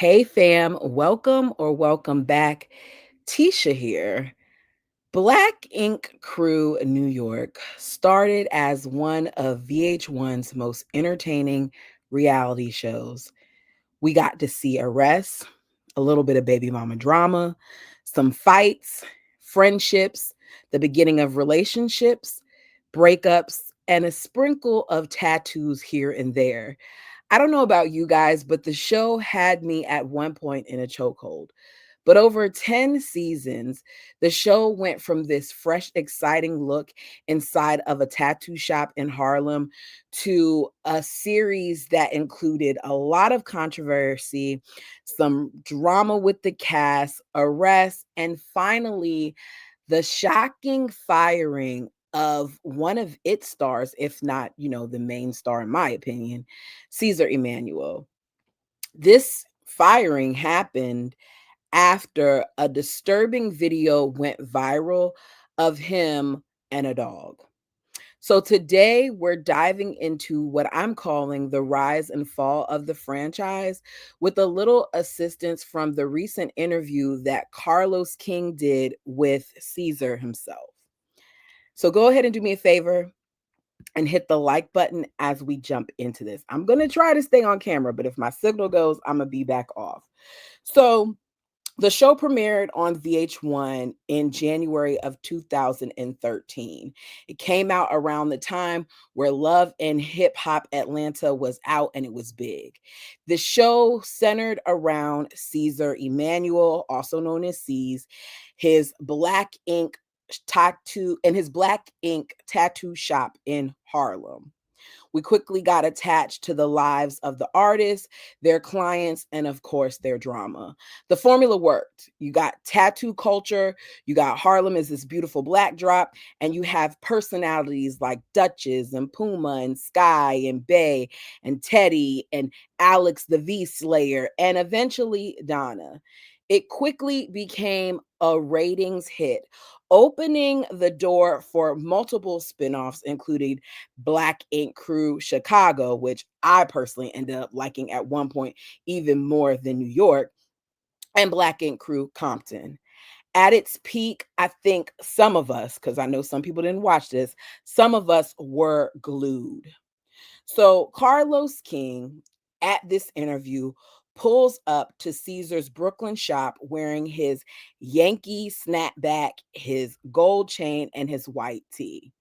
Hey fam, welcome or welcome back. Tisha here. Black Ink Crew New York started as one of VH1's most entertaining reality shows. We got to see arrests, a little bit of baby mama drama, some fights, friendships, the beginning of relationships, breakups, and a sprinkle of tattoos here and there. I don't know about you guys, but the show had me at one point in a chokehold. But over 10 seasons, the show went from this fresh, exciting look inside of a tattoo shop in Harlem to a series that included a lot of controversy, some drama with the cast, arrests, and finally, the shocking firing of one of its stars, if not, the main star, in my opinion, Caesar Emanuel. This firing happened after a disturbing video went viral of him and a dog. So today we're diving into what I'm calling the rise and fall of the franchise with a little assistance from the recent interview that Carlos King did with Caesar himself. So go ahead and do me a favor and hit the like button as we jump into this. I'm going to try to stay on camera, but if my signal goes, I'm going to be back off. So the show premiered on VH1 in January of 2013. It came out around the time where Love and Hip Hop Atlanta was out and it was big. The show centered around Caesar Emanuel, also known as C's, his black ink black ink tattoo shop in Harlem. We quickly got attached to the lives of the artists, their clients, and of course, their drama. The formula worked. You got tattoo culture, you got Harlem as this beautiful black drop, and you have personalities like Duchess and Puma and Sky and Bay and Teddy and Alex the V Slayer, and eventually Donna. It quickly became a ratings hit, opening the door for multiple spinoffs, including Black Ink Crew Chicago, which I personally ended up liking at one point even more than New York, and Black Ink Crew Compton. At its peak, I think some of us, because I know some people didn't watch this, some of us were glued. So Carlos King at this interview pulls up to Caesar's Brooklyn shop wearing his Yankee snapback, his gold chain, and his white tee.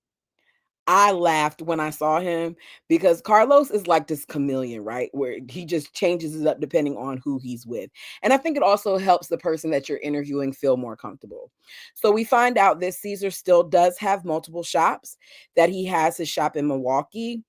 I laughed when I saw him because Carlos is like this chameleon, right? Where he just changes it up depending on who he's with. And I think it also helps the person that you're interviewing feel more comfortable. So we find out that Caesar still does have multiple shops, that he has his shop in Milwaukee,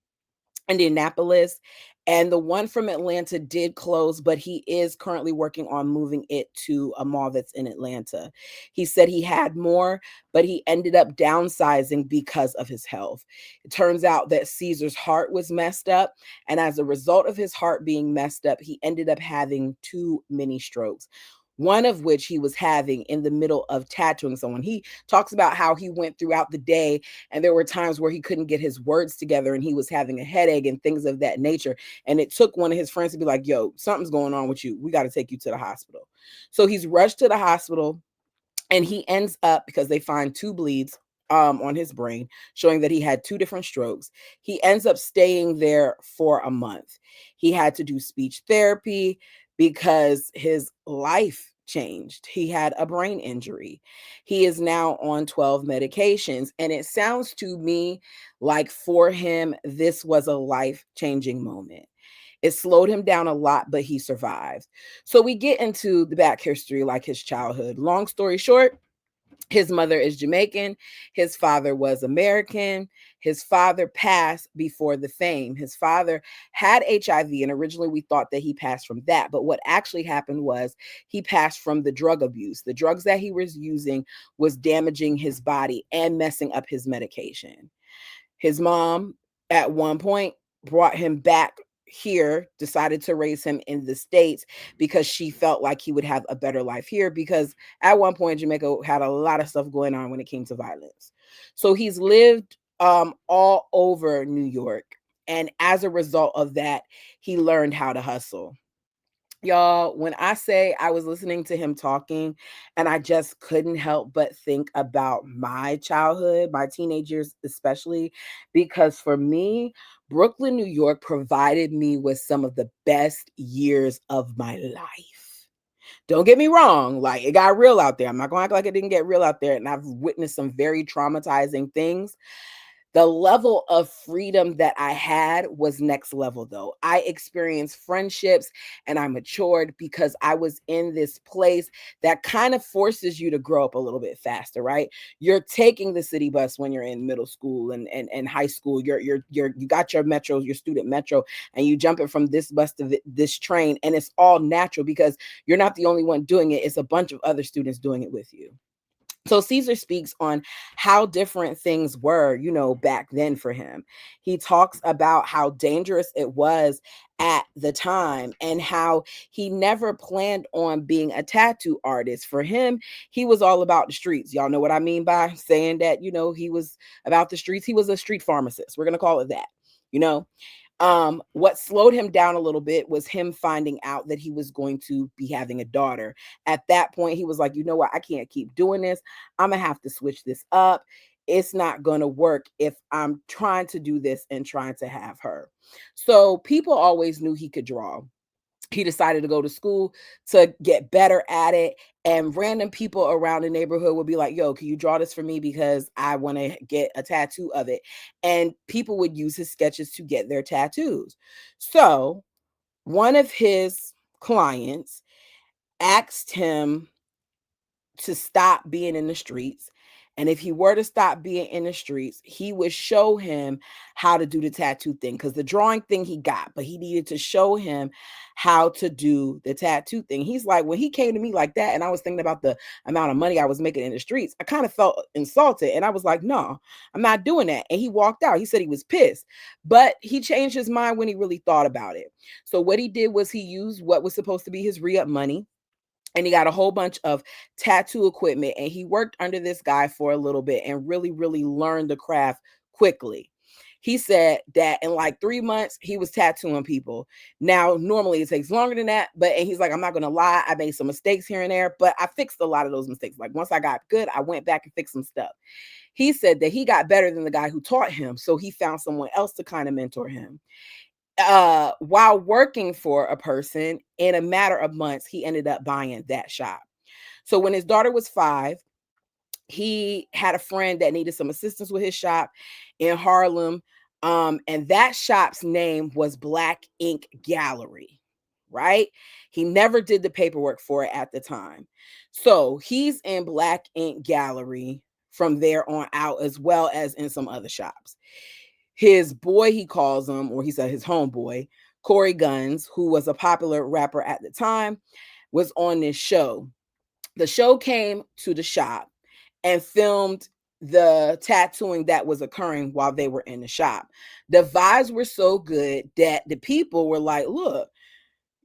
Indianapolis, and the one from Atlanta did close, but he is currently working on moving it to a mall that's in Atlanta. He said he had more, but he ended up downsizing because of his health. It turns out that Caesar's heart was messed up, and as a result of his heart being messed up, he ended up having too many strokes. One of which he was having in the middle of tattooing someone. He talks about how he went throughout the day and there were times where he couldn't get his words together and he was having a headache and things of that nature. And it took one of his friends to be like, yo, something's going on with you. We got to take you to the hospital. So he's rushed to the hospital and he ends up, because they find two bleeds on his brain, showing that he had two different strokes. He ends up staying there for a month. He had to do speech therapy because his life changed. He had a brain injury. He is now on 12 medications. And it sounds to me like for him, this was a life changing moment. It slowed him down a lot, but he survived. So we get into the back history, like his childhood. Long story short, his mother is Jamaican. His father was American. His father passed before the fame. His father had HIV, and originally we thought that he passed from that. But what actually happened was he passed from the drug abuse. The drugs that he was using was damaging his body and messing up his medication. His mom, at one point, brought him back here, decided to raise him in the States because she felt like he would have a better life here. Because at one point, Jamaica had a lot of stuff going on when it came to violence. So he's lived all over New York. And as a result of that, he learned how to hustle. Y'all, when I say I was listening to him talking and I just couldn't help but think about my childhood, my teenagers especially, because for me, Brooklyn, New York provided me with some of the best years of my life. Don't get me wrong, like it got real out there. I'm not going to act like it didn't get real out there. And I've witnessed some very traumatizing things. The level of freedom that I had was next level, though. I experienced friendships and I matured because I was in this place that kind of forces you to grow up a little bit faster, right? You're taking the city bus when you're in middle school and high school. You got your metro, your student metro, and you jumping from this bus to this train, and it's all natural because you're not the only one doing it. It's a bunch of other students doing it with you. So Caesar speaks on how different things were, back then for him. He talks about how dangerous it was at the time and how he never planned on being a tattoo artist. For him, he was all about the streets. Y'all know what I mean by saying that, he was about the streets. He was a street pharmacist. We're going to call it that. You know, what slowed him down a little bit was him finding out that he was going to be having a daughter. At that point, he was like, you know what? I can't keep doing this. I'm going to have to switch this up. It's not going to work if I'm trying to do this and trying to have her. So people always knew he could draw. He decided to go to school to get better at it. And random people around the neighborhood would be like, yo, can you draw this for me? Because I want to get a tattoo of it. And people would use his sketches to get their tattoos. So one of his clients asked him to stop being in the streets. And if he were to stop being in the streets, he would show him how to do the tattoo thing. Because the drawing thing he got, but he needed to show him how to do the tattoo thing. He's like, when he came to me like that, and I was thinking about the amount of money I was making in the streets, I kind of felt insulted. And I was like, no, I'm not doing that. And he walked out. He said he was pissed, but he changed his mind when he really thought about it. So what he did was he used what was supposed to be his re-up money, and he got a whole bunch of tattoo equipment, and he worked under this guy for a little bit and really learned the craft quickly. He said that in like 3 months he was tattooing people. Now normally it takes longer than that, but and he's like, I'm not gonna lie, I made some mistakes here and there, but I fixed a lot of those mistakes. Like once I got good, I went back and fixed some stuff. He said that he got better than the guy who taught him, so he found someone else to kind of mentor him. While working for a person, in a matter of months he ended up buying that shop. So when his daughter was 5, he had a friend that needed some assistance with his shop in Harlem. And that shop's name was Black Ink Gallery, right? He never did the paperwork for it at the time. So he's in Black Ink Gallery from there on out, as well as in some other shops. His boy, he calls him, or he said his homeboy, Corey Guns, who was a popular rapper at the time, was on this show. The show came to the shop and filmed the tattooing that was occurring while they were in the shop. The vibes were so good that the people were like, look,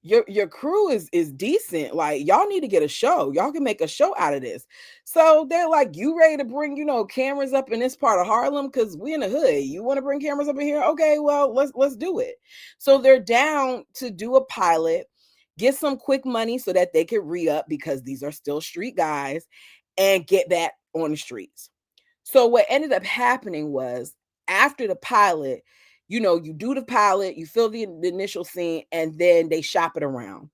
your crew is decent. Like y'all need to get a show. Y'all can make a show out of this. So they're like, you ready to bring, cameras up in this part of Harlem? Because we in the hood. You want to bring cameras up in here? Okay, well, let's do it. So they're down to do a pilot, get some quick money so that they could re-up, because these are still street guys, and get back on the streets. So what ended up happening was, after the pilot, you do the pilot, you film the initial scene, and then they shop it around.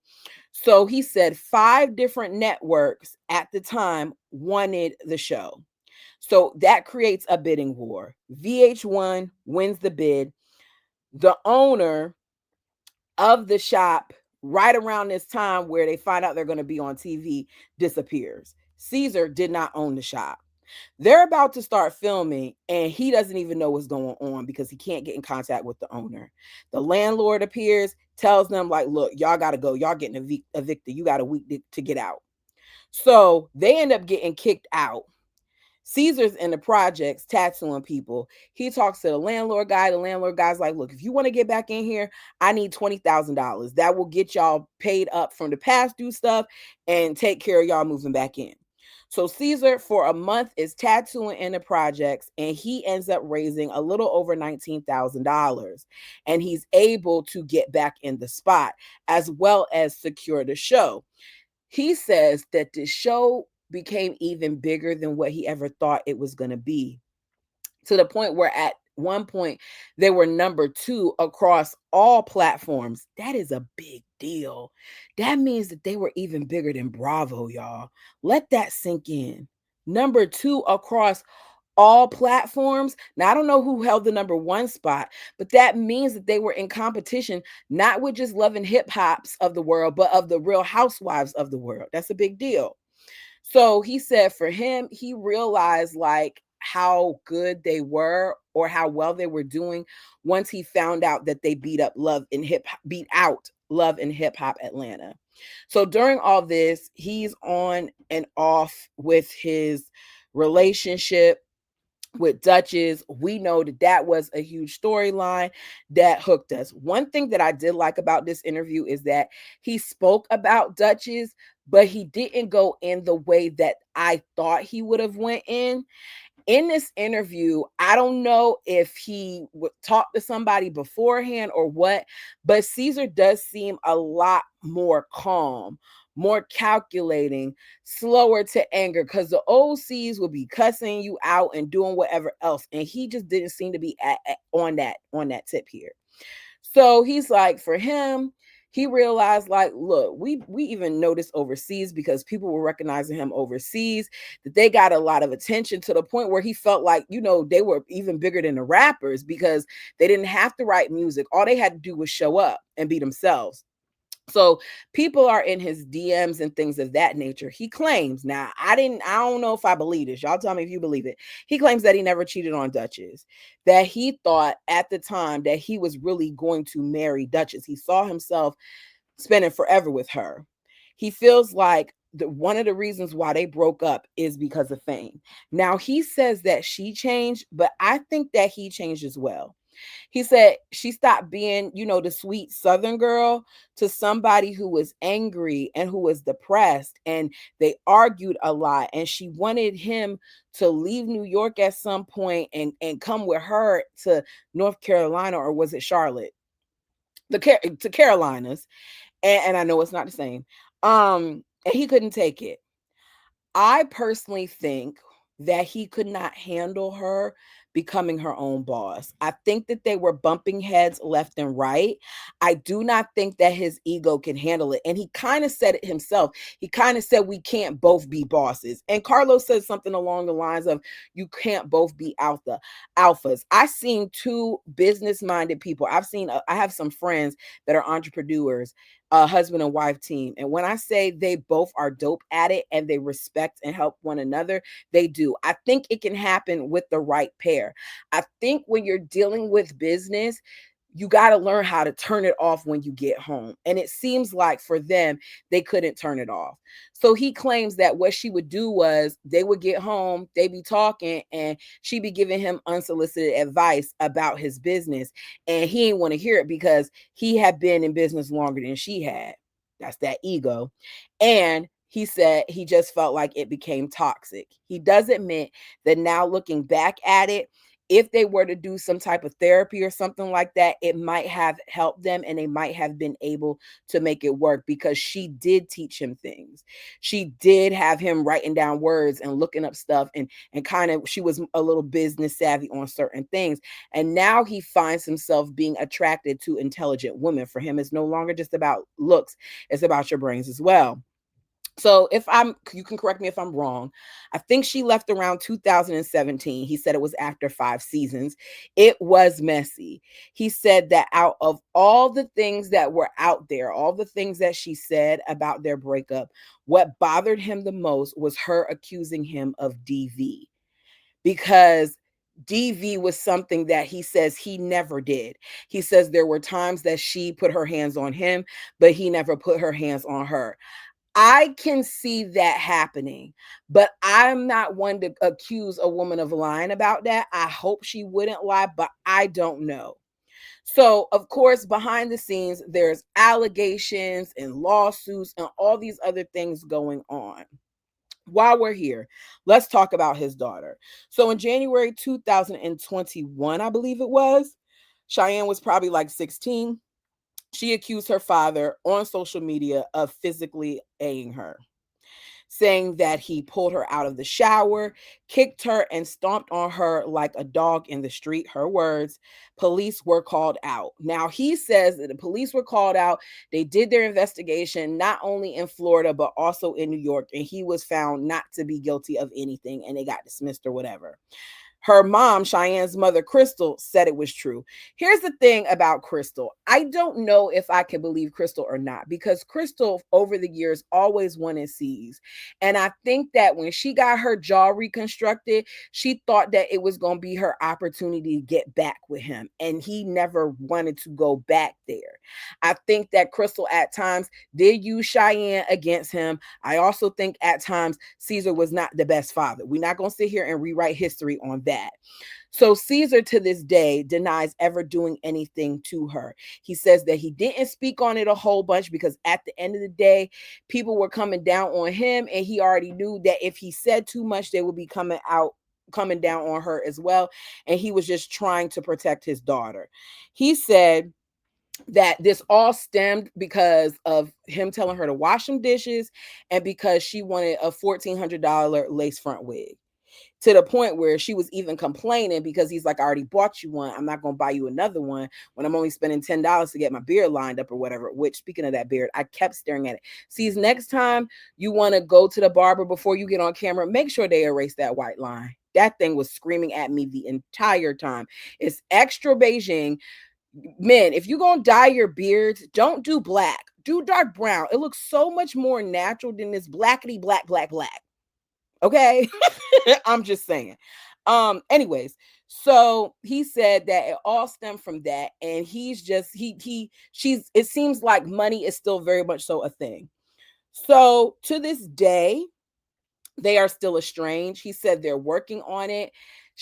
So he said 5 different networks at the time wanted the show. So that creates a bidding war. VH1 wins the bid. The owner of the shop, right around this time where they find out they're going to be on TV, disappears. Caesar did not own the shop. They're about to start filming, and he doesn't even know what's going on because he can't get in contact with the owner. The landlord appears, tells them, like, look, y'all got to go. Y'all getting evicted. You got a week to get out. So they end up getting kicked out. Caesar's in the projects tattooing people. He talks to the landlord guy. The landlord guy's like, look, if you want to get back in here, I need $20,000. That will get y'all paid up from the past due stuff and take care of y'all moving back in. So Caesar, for a month, is tattooing in the projects, and he ends up raising a little over $19,000. And he's able to get back in the spot as well as secure the show. He says that the show became even bigger than what he ever thought it was going to be, to the point where at one point they were number 2 across all platforms. That is a big deal. That means that they were even bigger than Bravo, y'all. Let that sink in. Number 2 across all platforms. Now, I don't know who held the number 1 spot, but that means that they were in competition, not with just Love and Hip Hops of the world, but of the Real Housewives of the world. That's a big deal. So he said for him, he realized like how good they were or how well they were doing once he found out that they beat out Love and Hip Hop Atlanta. So during all this, he's on and off with his relationship with Duchess. We know that that was a huge storyline that hooked us. One thing that I did like about this interview is that he spoke about Duchess, but he didn't go in the way that I thought he would have went in this interview. I don't know if he would talk to somebody beforehand or what, but Caesar does seem a lot more calm, more calculating, slower to anger, because the OCs will be cussing you out and doing whatever else, and he just didn't seem to be on that tip here. So he's like, for him, he realized like, look, we even noticed overseas, because people were recognizing him overseas, that they got a lot of attention, to the point where he felt like, they were even bigger than the rappers, because they didn't have to write music. All they had to do was show up and be themselves. So people are in his DMs and things of that nature. He claims, now I don't know if I believe this. Y'all tell me if you believe it. He claims that he never cheated on Duchess, that he thought at the time that he was really going to marry Duchess. He saw himself spending forever with her. He feels like one of the reasons why they broke up is because of fame. Now he says that she changed, but I think that he changed as well. He said she stopped being, the sweet Southern girl, to somebody who was angry and who was depressed, and they argued a lot. And she wanted him to leave New York at some point and come with her to North Carolina, or was it Charlotte? To Carolinas. And I know it's not the same. And he couldn't take it. I personally think that he could not handle her becoming her own boss. I think that they were bumping heads left and right. I do not think that his ego can handle it. And he kind of said it himself. He kind of said, we can't both be bosses. And Carlos said something along the lines of, you can't both be alphas. I've seen two business-minded people. I have some friends that are entrepreneurs, a husband and wife team. And when I say they both are dope at it and they respect and help one another, they do. I think it can happen with the right pair. I think when you're dealing with business, you got to learn how to turn it off when you get home. And it seems like for them, they couldn't turn it off. So he claims that what she would do was they would get home, they be talking, and she be giving him unsolicited advice about his business. And he didn't want to hear it because he had been in business longer than she had. That's that ego. And he said he just felt like it became toxic. He does admit that now looking back at it, if they were to do some type of therapy or something like that, it might have helped them and they might have been able to make it work, because she did teach him things. She did have him writing down words and looking up stuff, and kind of, she was a little business savvy on certain things. And now he finds himself being attracted to intelligent women. For him, it's no longer just about looks, it's about your brains as well. So you can correct me if I'm wrong. I think she left around 2017. He said it was after 5 seasons. It was messy. He said that out of all the things that were out there, all the things that she said about their breakup, what bothered him the most was her accusing him of DV, because DV was something that he says he never did. He says there were times that she put her hands on him, but he never put her hands on her. I can see that happening, but I'm not one to accuse a woman of lying about that. I hope she wouldn't lie, but I don't know. So, of course, behind the scenes, there's allegations and lawsuits and all these other things going on. While we're here, let's talk about his daughter. So in January 2021, I believe it was, Cheyenne was probably like 16. She accused her father on social media of physically A-ing her, saying that he pulled her out of the shower, kicked her, and stomped on her like a dog in the street. Her words. Police were called out. Now, he says that the police were called out. They did their investigation, not only in Florida, but also in New York, and he was found not to be guilty of anything, and they got dismissed or whatever. Her mom, Cheyenne's mother, Crystal, said it was true. Here's the thing about Crystal. I don't know if I can believe Crystal or not, because Crystal, over the years, always wanted C's. And I think that when she got her jaw reconstructed, she thought that it was going to be her opportunity to get back with him. And he never wanted to go back there. I think that Crystal at times did use Cheyenne against him. I also think at times Caesar was not the best father. We're not going to sit here and rewrite history on that. So Caesar to this day denies ever doing anything to her. He says that he didn't speak on it a whole bunch because at the end of the day, people were coming down on him, and he already knew that if he said too much, they would be coming down on her as well. And he was just trying to protect his daughter. He said that this all stemmed because of him telling her to wash some dishes and because she wanted a $1,400 lace front wig, to the point where she was even complaining because he's like, I already bought you one. I'm not going to buy you another one when I'm only spending $10 to get my beard lined up or whatever. Which, speaking of that beard, I kept staring at it. See, next time you want to go to the barber before you get on camera, make sure they erase that white line. That thing was screaming at me the entire time. It's extra Beijing. Men, if you're going to dye your beards, don't do black. Do dark brown. It looks so much more natural than this blackety black, black, black. Okay. I'm just saying. Anyways, so he said that it all stemmed from that, and he's just she's it seems like money is still very much so a thing. So to this day, they are still estranged. He said they're working on it.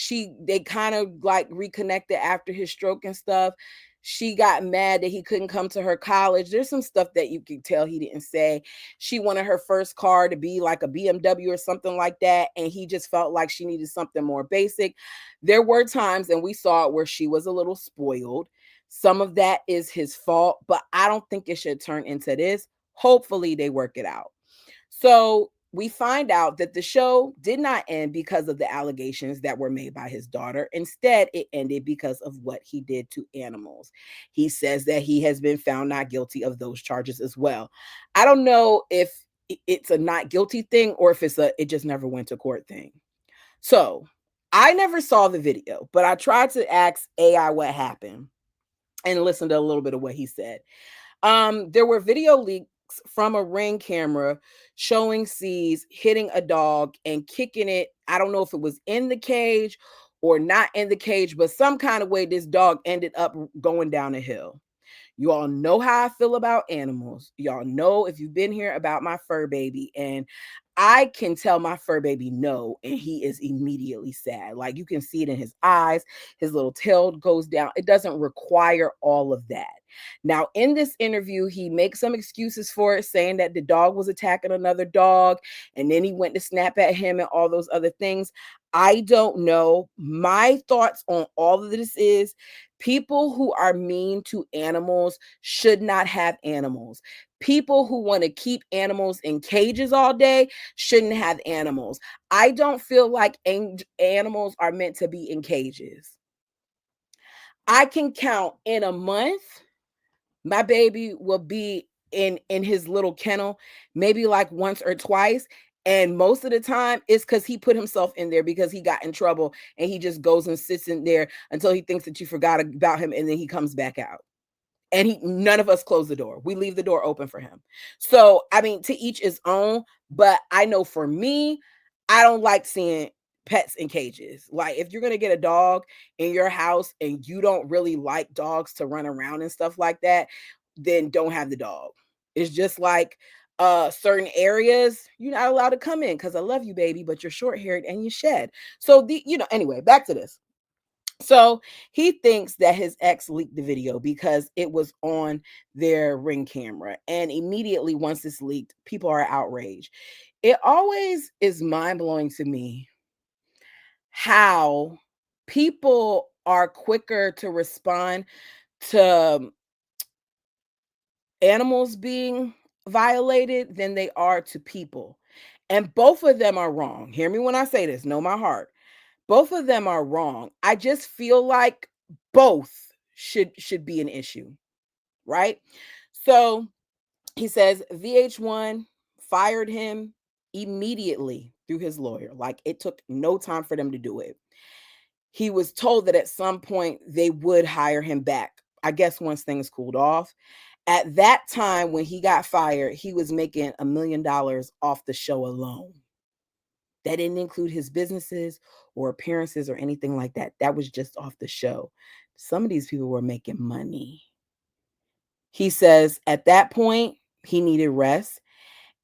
They kind of like reconnected after his stroke and stuff. She got mad that he couldn't come to her college. There's some stuff that you can tell he didn't say. She wanted her first car to be like a BMW or something like that, and he just felt like she needed something more basic. There were times, and we saw it, where she was a little spoiled. Some of that is his fault, but I don't think it should turn into this. Hopefully they work it out. So we find out that the show did not end because of the allegations that were made by his daughter. Instead, it ended because of what he did to animals. He says that he has been found not guilty of those charges as well. I don't know if it's a not guilty thing or if it just never went to court thing. So I never saw the video, but I tried to ask AI what happened and listen to a little bit of what he said. There were video leaks from a Ring camera showing C's hitting a dog and kicking it. I don't know if it was in the cage or not in the cage, but some kind of way this dog ended up going down a hill. You all know how I feel about animals. Y'all know, if you've been here, about my fur baby. And I can tell my fur baby no, and he is immediately sad. Like, you can see it in his eyes. His little tail goes down. It doesn't require all of that. Now, in this interview, he makes some excuses for it, saying that the dog was attacking another dog, and then he went to snap at him and all those other things. I don't know. My thoughts on all of this is, people who are mean to animals should not have animals. People who want to keep animals in cages all day shouldn't have animals. I don't feel like animals are meant to be in cages. I can count in a month, my baby will be in his little kennel maybe like once or twice, and most of the time it's because he put himself in there because he got in trouble, and he just goes and sits in there until he thinks that you forgot about him, and then he comes back out. And none of us close the door. We leave the door open for him. So I mean, to each his own, but I know for me, I don't like seeing pets in cages. Like, if you're gonna get a dog in your house and you don't really like dogs to run around and stuff like that, then don't have the dog. It's just like certain areas you're not allowed to come in because I love you, baby, but you're short haired and you shed. So anyway, back to this. So he thinks that his ex leaked the video because it was on their ring camera. And immediately, once it's leaked, people are outraged. It always is mind blowing to me how people are quicker to respond to animals being violated than they are to people. And both of them are wrong. Hear me when I say this, know my heart. Both of them are wrong. I just feel like both should be an issue, right? So he says VH1 fired him immediately through his lawyer. Like it took no time for them to do it. He was told that at some point they would hire him back. I guess once things cooled off. At that time when he got fired, he was making $1 million off the show alone. That didn't include his businesses or appearances or anything like that. That was just off the show. Some of these people were making money. He says at that point, he needed rest.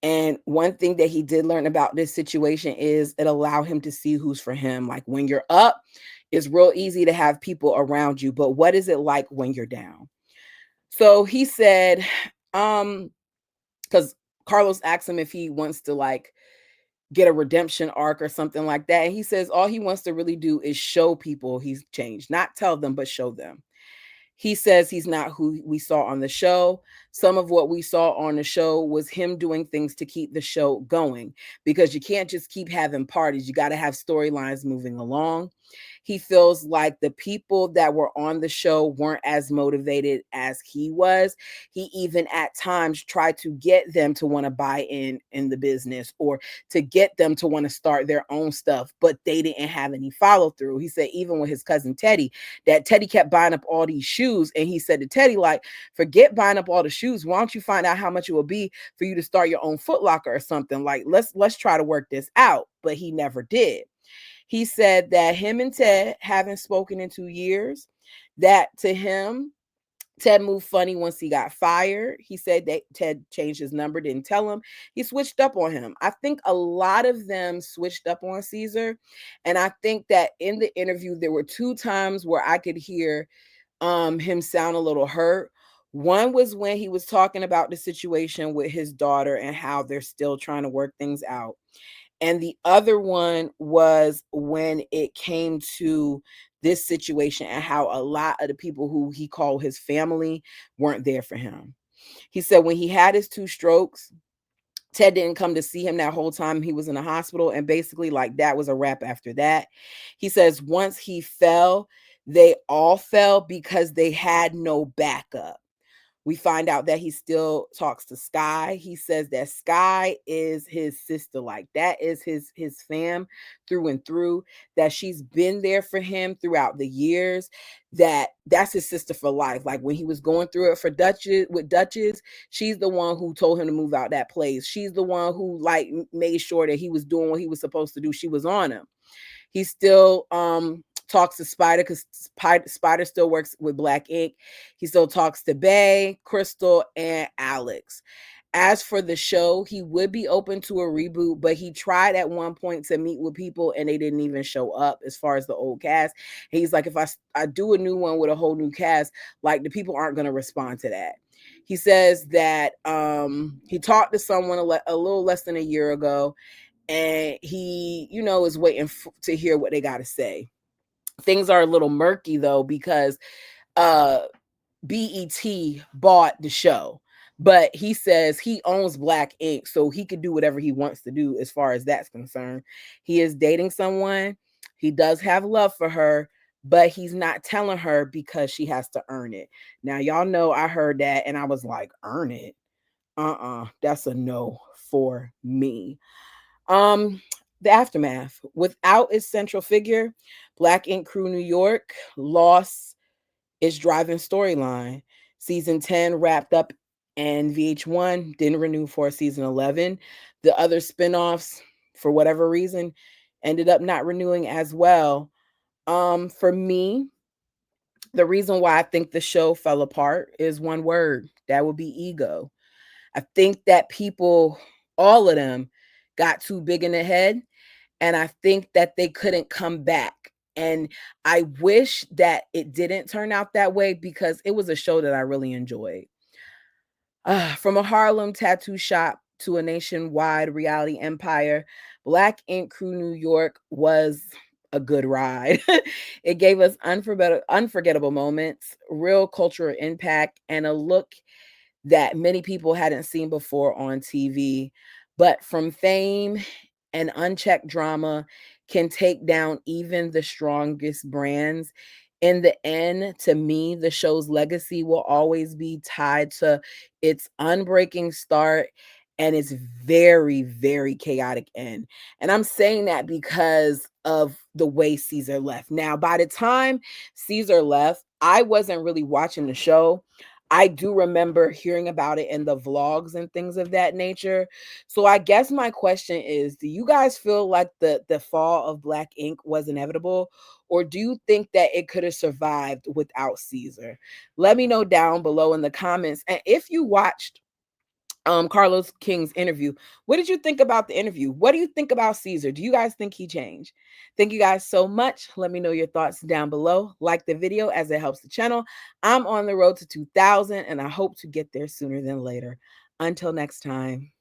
And one thing that he did learn about this situation is it allowed him to see who's for him. Like when you're up, it's real easy to have people around you. But what is it like when you're down? So he said, because Carlos asked him if he wants to like get a redemption arc or something like that. And he says all he wants to really do is show people he's changed, not tell them, but show them. He says he's not who we saw on the show. Some of what we saw on the show was him doing things to keep the show going because you can't just keep having parties. You got to have storylines moving along. He feels like the people that were on the show weren't as motivated as he was. He even at times tried to get them to want to buy in the business or to get them to want to start their own stuff, but they didn't have any follow through. He said even with his cousin Teddy, that Teddy kept buying up all these shoes, and he said to Teddy like, forget buying up all the shoes. Why don't you find out how much it will be for you to start your own Foot Locker or something? Like let's try to work this out. But he never did. He said that him and Ted haven't spoken in 2 years, that to him, Ted moved funny once he got fired. He said that Ted changed his number, didn't tell him. He switched up on him. I think a lot of them switched up on Caesar. And I think that in the interview, there were two times where I could hear him sound a little hurt. One was when he was talking about the situation with his daughter and how they're still trying to work things out. And the other one was when it came to this situation and how a lot of the people who he called his family weren't there for him. He said when he had his two strokes, Ted didn't come to see him that whole time he was in the hospital. And basically, like that was a wrap after that. He says once he fell, they all fell because they had no backup. We find out that he still talks to Sky. He says that Sky is his sister, like that is his fam through and through, that she's been there for him throughout the years, that's his sister for life. Like when he was going through it for Duchess with Duchess, she's the one who told him to move out that place. She's the one who like made sure that he was doing what he was supposed to do. She was on him. He still talks to Spider because Spider still works with Black Ink. He still talks to Bay, Crystal, and Alex. As for the show, he would be open to a reboot, but he tried at one point to meet with people and they didn't even show up as far as the old cast. And he's like, if I do a new one with a whole new cast, like the people aren't going to respond to that. He says that he talked to someone a little less than a year ago and he, is waiting to hear what they got to say. Things are a little murky though because uh BET bought the show, but he says he owns Black Ink, so he could do whatever he wants to do as far as that's concerned. He is dating someone. He does have love for her, but he's not telling her because she has to earn it. Now, y'all know I heard that and I was like, earn it? That's a no for me. Um, the aftermath. Without its central figure, Black Ink Crew New York lost its driving storyline. Season 10 wrapped up and VH1 didn't renew for season 11. The other spinoffs, for whatever reason, ended up not renewing as well. For me, the reason why I think the show fell apart is one word. That would be ego. I think that people, all of them, got too big in the head. And I think that they couldn't come back. And I wish that it didn't turn out that way because it was a show that I really enjoyed. From a Harlem tattoo shop to a nationwide reality empire, Black Ink Crew New York was a good ride. It gave us unforgettable moments, real cultural impact, and a look that many people hadn't seen before on TV. But from fame and unchecked drama can take down even the strongest brands. In the end, to me, the show's legacy will always be tied to its unbreaking start and its very, very chaotic end. And I'm saying that because of the way Caesar left. Now, by the time Caesar left, I wasn't really watching the show. I do remember hearing about it in the vlogs and things of that nature. So I guess my question is, do you guys feel like the fall of Black Ink was inevitable, or do you think that it could have survived without Caesar? Let me know down below in the comments. And if you watched Carlos King's interview, what did you think about the interview? What do you think about Caesar? Do you guys think he changed? Thank you guys so much. Let me know your thoughts down below. Like the video as it helps the channel. I'm on the road to 2,000 and I hope to get there sooner than later. Until next time.